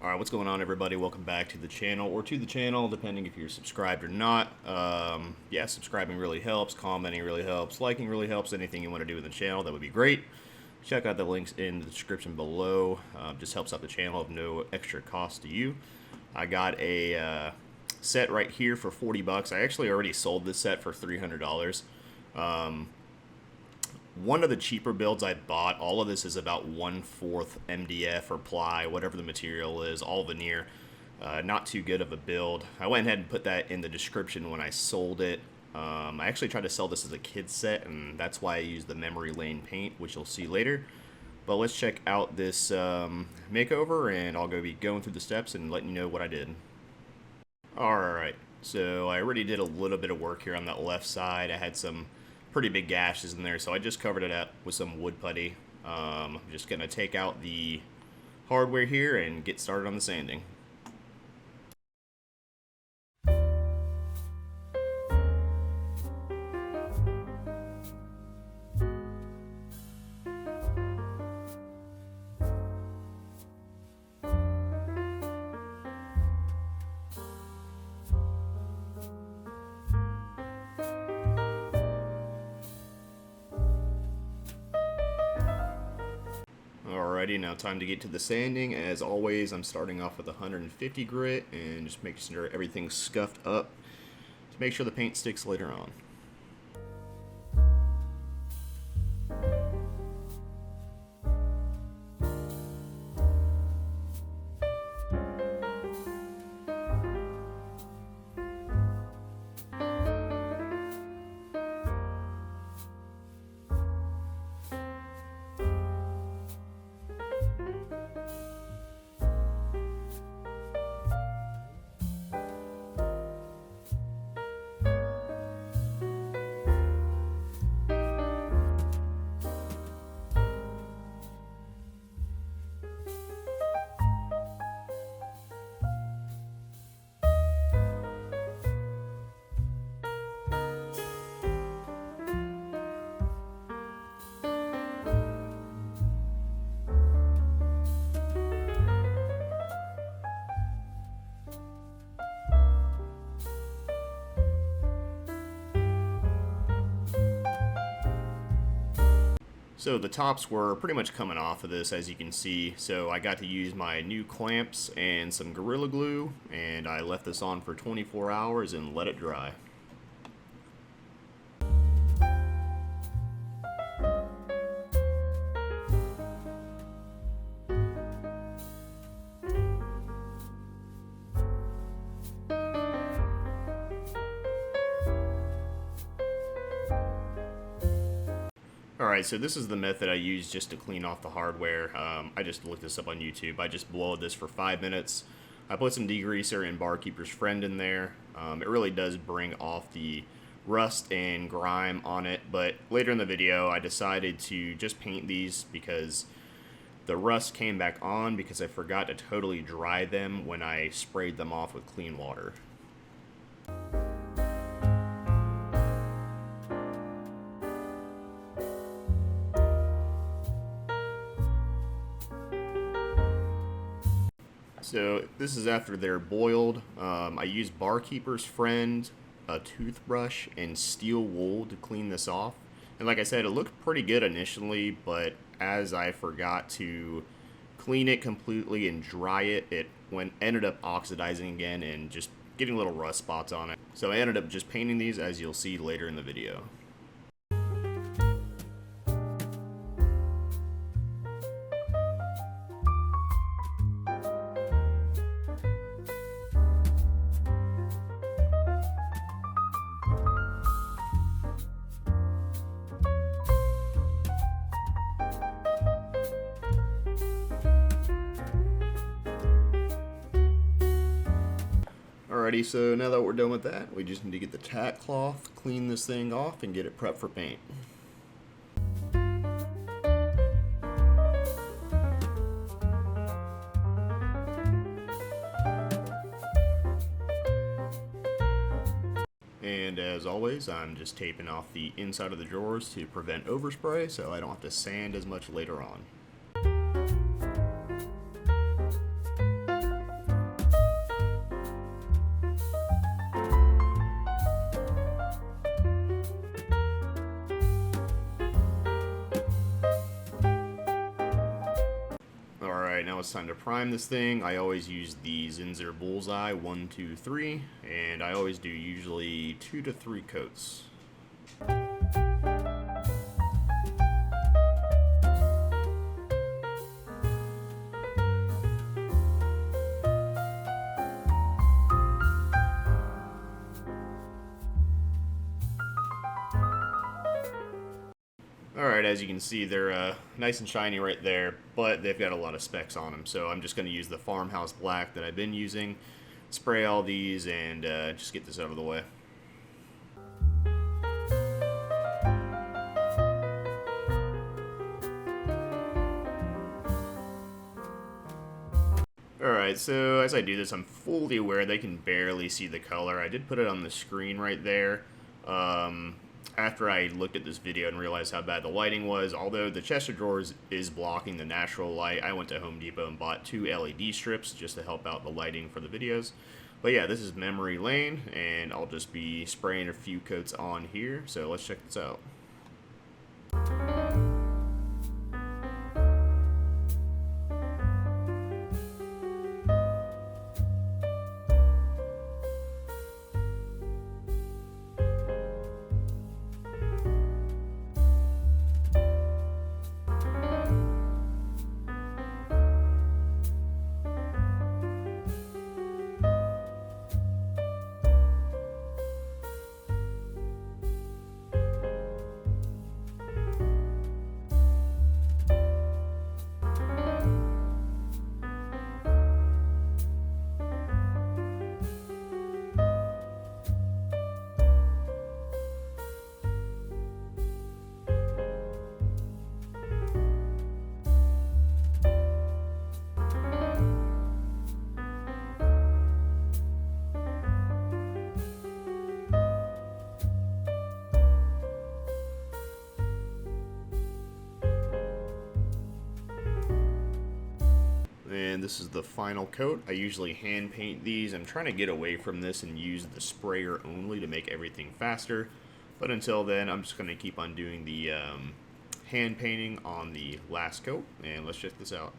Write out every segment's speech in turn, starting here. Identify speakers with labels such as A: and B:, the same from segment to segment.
A: Alright, what's going on, everybody? Welcome back to the channel, or to the channel, depending if you're subscribed or not. Yeah, subscribing really helps, commenting really helps, liking really helps. Anything you want to do with the channel, that would be great. Check out the links in the description below. Just helps out the channel of no extra cost to you. I got a set right here for 40 bucks. I actually already sold this set for $300. One of the cheaper builds I bought, all of this is about 1/4 MDF or ply, whatever the material is, all veneer. Not too good of a build. I went ahead and put that in the description when I sold it. I actually tried to sell this as a kid's set, and that's why I used the memory lane paint, which you'll see later. But let's check out this makeover, and I'll be going through the steps and letting you know what I did. Alright, so I already did a little bit of work here on that left side. I had some pretty big gashes in there, so I just covered it up with some wood putty. I'm just going to take out the hardware here and get started on the sanding. Alrighty, now time to get to the sanding. As always, I'm starting off with 150 grit and just making sure everything's scuffed up to make sure the paint sticks later on. So the tops were pretty much coming off of this, as you can see. So I got to use my new clamps and some Gorilla Glue, and I left this on for 24 hours and let it dry. Alright, so this is the method I use just to clean off the hardware. I just looked this up on YouTube. I just blowed this for 5 minutes. I put some degreaser and Barkeeper's Friend in there. It really does bring off the rust and grime on it, but later in the video I decided to just paint these because the rust came back on because I forgot to totally dry them when I sprayed them off with clean water. So this is after they're boiled. I used Barkeeper's Friend, a toothbrush, and steel wool to clean this off. And like I said, it looked pretty good initially, but as I forgot to clean it completely and dry it, it ended up oxidizing again and just getting little rust spots on it. So I ended up just painting these, as you'll see later in the video. Alrighty, so now that we're done with that, we just need to get the tack cloth, clean this thing off, and get it prepped for paint. And as always, I'm just taping off the inside of the drawers to prevent overspray so I don't have to sand as much later on. it's time to prime this thing. I always use the Zinzer Bullseye 1, 2, 3, and I always do usually 2 to 3 coats. Alright, as you can see, they're nice and shiny right there, but they've got a lot of specks on them, so I'm just going to use the Farmhouse Black that I've been using, spray all these, and just get this out of the way. Alright, so as I do this, I'm fully aware they can barely see the color. I did put it on the screen right there. After I looked at this video and realized how bad the lighting was, although the chest of drawers is blocking the natural light, I went to Home Depot and bought 2 LED strips just to help out the lighting for the videos. But yeah, this is Memory Lane, and I'll just be spraying a few coats on here, so let's check this out. And this is the final coat. I usually hand paint these. I'm trying to get away from this and use the sprayer only to make everything faster. But until then, I'm just going to keep on doing the hand painting on the last coat. And let's check this out.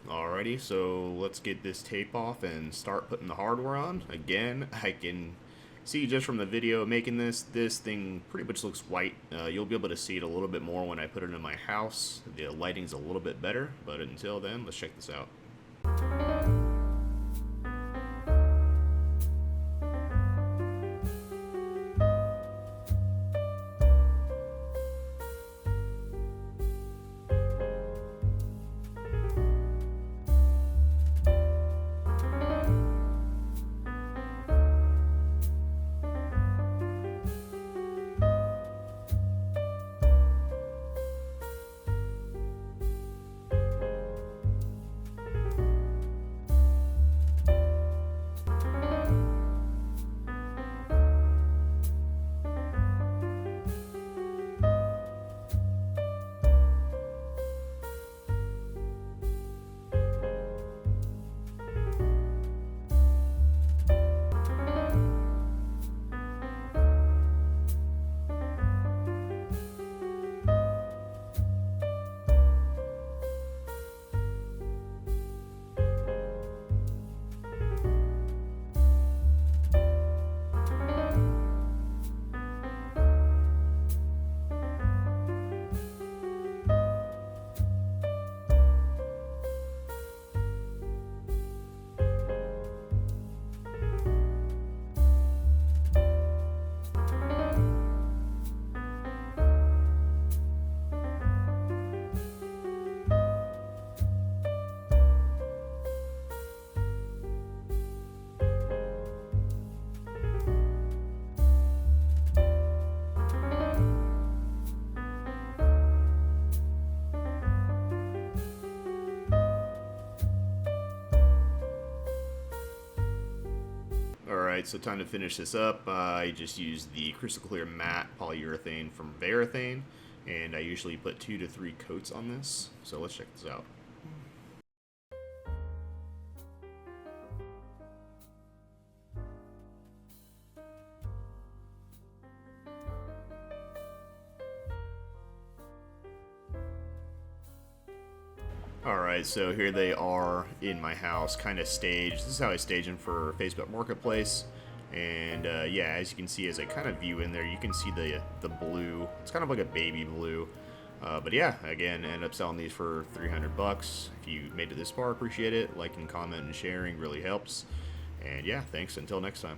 A: Alrighty, so let's get this tape off and start putting the hardware on. Again, I can see just from the video making this thing pretty much looks white. You'll be able to see it a little bit more when I put it in my house. The lighting's a little bit better, but until then, let's check this out. Alright, so time to finish this up. I just used the crystal clear matte polyurethane from Varathane, and I usually put 2 to 3 coats on this. So let's check this out. Alright, so here they are in my house, kind of staged. This is how I stage them for Facebook Marketplace. And yeah, as you can see, as I kind of view in there, you can see the blue. It's kind of like a baby blue. But yeah, again, end up selling these for 300 bucks. If you made it this far, appreciate it. Liking, comment, and sharing really helps. And yeah, thanks. Until next time.